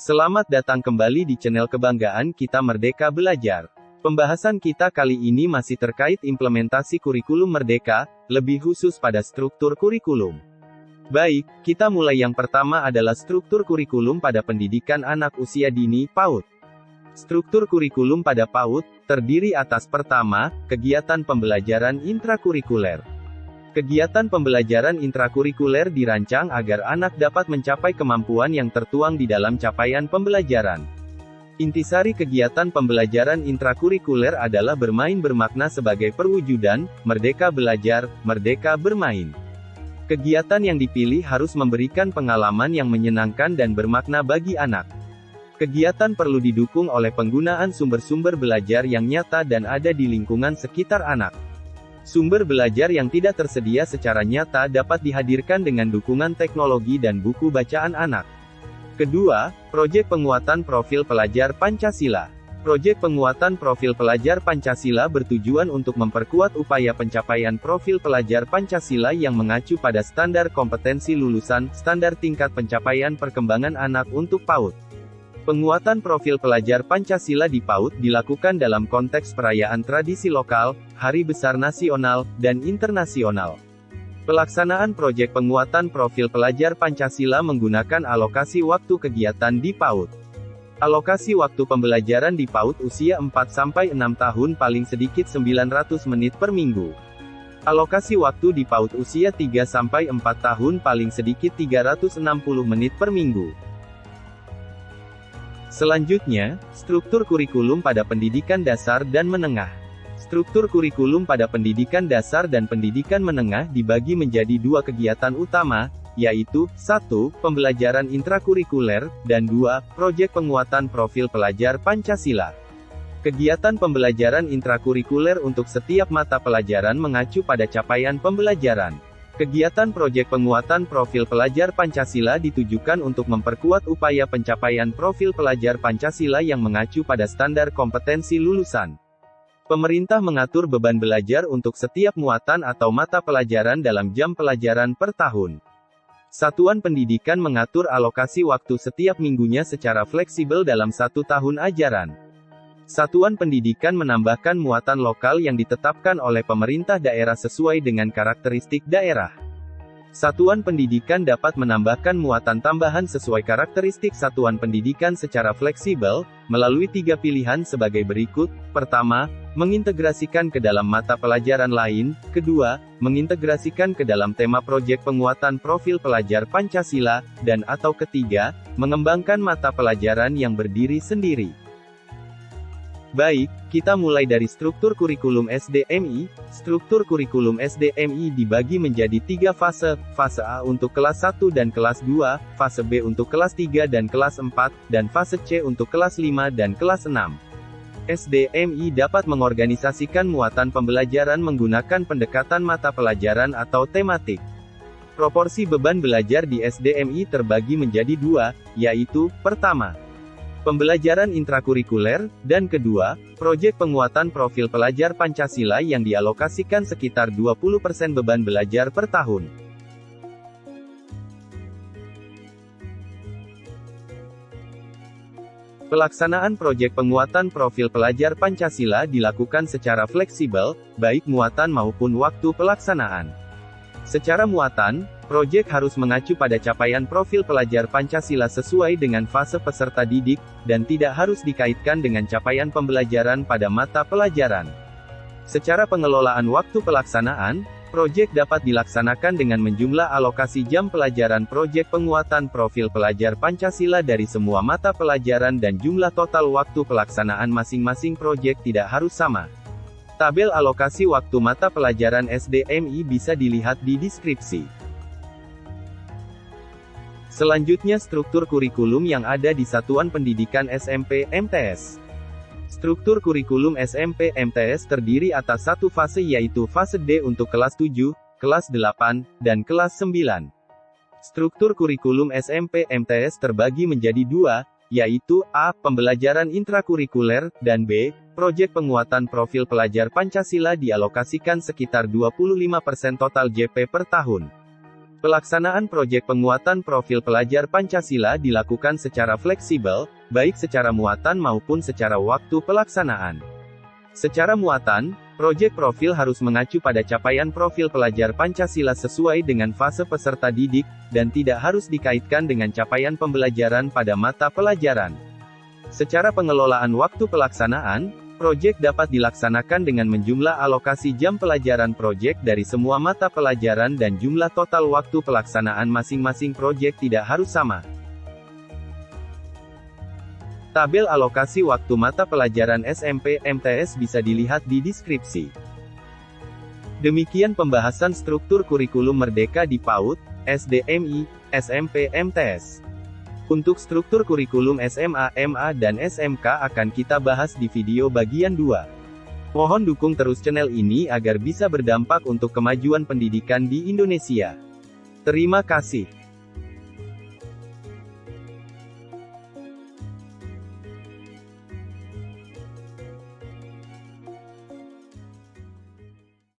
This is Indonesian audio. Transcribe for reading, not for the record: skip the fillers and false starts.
Selamat datang kembali di channel kebanggaan kita Merdeka Belajar. Pembahasan kita kali ini masih terkait implementasi kurikulum Merdeka, lebih khusus pada struktur kurikulum. Baik, kita mulai. Yang pertama adalah struktur kurikulum pada pendidikan anak usia dini, PAUD. Struktur kurikulum pada PAUD, terdiri atas pertama, kegiatan pembelajaran intrakurikuler. Kegiatan pembelajaran intrakurikuler dirancang agar anak dapat mencapai kemampuan yang tertuang di dalam capaian pembelajaran. Intisari kegiatan pembelajaran intrakurikuler adalah bermain bermakna sebagai perwujudan, merdeka belajar, merdeka bermain. Kegiatan yang dipilih harus memberikan pengalaman yang menyenangkan dan bermakna bagi anak. Kegiatan perlu didukung oleh penggunaan sumber-sumber belajar yang nyata dan ada di lingkungan sekitar anak. Sumber belajar yang tidak tersedia secara nyata dapat dihadirkan dengan dukungan teknologi dan buku bacaan anak. Kedua, proyek penguatan profil pelajar Pancasila. Proyek penguatan profil pelajar Pancasila bertujuan untuk memperkuat upaya pencapaian profil pelajar Pancasila yang mengacu pada standar kompetensi lulusan, standar tingkat pencapaian perkembangan anak untuk PAUD. Penguatan profil pelajar Pancasila di PAUD dilakukan dalam konteks perayaan tradisi lokal, hari besar nasional, dan internasional. Pelaksanaan proyek penguatan profil pelajar Pancasila menggunakan alokasi waktu kegiatan di PAUD. Alokasi waktu pembelajaran di PAUD usia 4-6 tahun paling sedikit 900 menit per minggu. Alokasi waktu di PAUD usia 3-4 tahun paling sedikit 360 menit per minggu. Selanjutnya, struktur kurikulum pada pendidikan dasar dan menengah. Struktur kurikulum pada pendidikan dasar dan pendidikan menengah dibagi menjadi dua kegiatan utama, yaitu, 1. Pembelajaran intrakurikuler, dan 2. Proyek penguatan profil pelajar Pancasila. Kegiatan pembelajaran intrakurikuler untuk setiap mata pelajaran mengacu pada capaian pembelajaran. Kegiatan proyek penguatan profil pelajar Pancasila ditujukan untuk memperkuat upaya pencapaian profil pelajar Pancasila yang mengacu pada standar kompetensi lulusan. Pemerintah mengatur beban belajar untuk setiap muatan atau mata pelajaran dalam jam pelajaran per tahun. Satuan pendidikan mengatur alokasi waktu setiap minggunya secara fleksibel dalam 1 tahun ajaran. Satuan pendidikan menambahkan muatan lokal yang ditetapkan oleh pemerintah daerah sesuai dengan karakteristik daerah. Satuan pendidikan dapat menambahkan muatan tambahan sesuai karakteristik satuan pendidikan secara fleksibel, melalui 3 pilihan sebagai berikut. Pertama, mengintegrasikan ke dalam mata pelajaran lain. Kedua, mengintegrasikan ke dalam tema proyek penguatan profil pelajar Pancasila. Dan atau ketiga, mengembangkan mata pelajaran yang berdiri sendiri. Baik, kita mulai dari struktur kurikulum SDMI. Struktur kurikulum SDMI dibagi menjadi 3 fase, fase A untuk kelas 1 dan kelas 2, fase B untuk kelas 3 dan kelas 4, dan fase C untuk kelas 5 dan kelas 6. SDMI dapat mengorganisasikan muatan pembelajaran menggunakan pendekatan mata pelajaran atau tematik. Proporsi beban belajar di SDMI terbagi menjadi 2, yaitu, pertama, pembelajaran intrakurikuler, dan kedua, proyek penguatan profil pelajar Pancasila yang dialokasikan sekitar 20% beban belajar per tahun. Pelaksanaan proyek penguatan profil pelajar Pancasila dilakukan secara fleksibel, baik muatan maupun waktu pelaksanaan. Secara muatan, proyek harus mengacu pada capaian profil pelajar Pancasila sesuai dengan fase peserta didik, dan tidak harus dikaitkan dengan capaian pembelajaran pada mata pelajaran. Secara pengelolaan waktu pelaksanaan, proyek dapat dilaksanakan dengan menjumlah alokasi jam pelajaran proyek penguatan profil pelajar Pancasila dari semua mata pelajaran dan jumlah total waktu pelaksanaan masing-masing proyek tidak harus sama. Tabel alokasi waktu mata pelajaran SDMI bisa dilihat di deskripsi. Selanjutnya struktur kurikulum yang ada di Satuan Pendidikan SMP MTS. Struktur kurikulum SMP MTS terdiri atas 1 fase yaitu fase D untuk kelas 7, kelas 8, dan kelas 9. Struktur kurikulum SMP MTS terbagi menjadi 2, yaitu A. Pembelajaran intrakurikuler, dan B. Proyek penguatan profil pelajar Pancasila dialokasikan sekitar 25% total JP per tahun. Pelaksanaan proyek penguatan profil pelajar Pancasila dilakukan secara fleksibel, baik secara muatan maupun secara waktu pelaksanaan. Secara muatan, proyek profil harus mengacu pada capaian profil pelajar Pancasila sesuai dengan fase peserta didik, dan tidak harus dikaitkan dengan capaian pembelajaran pada mata pelajaran. Secara pengelolaan waktu pelaksanaan, proyek dapat dilaksanakan dengan menjumlah alokasi jam pelajaran proyek dari semua mata pelajaran dan jumlah total waktu pelaksanaan masing-masing proyek tidak harus sama. Tabel alokasi waktu mata pelajaran SMP MTS bisa dilihat di deskripsi. Demikian pembahasan struktur kurikulum Merdeka di PAUD, SD MI, SMP MTS. Untuk struktur kurikulum SMA, MA, dan SMK akan kita bahas di video bagian 2. Mohon dukung terus channel ini agar bisa berdampak untuk kemajuan pendidikan di Indonesia. Terima kasih.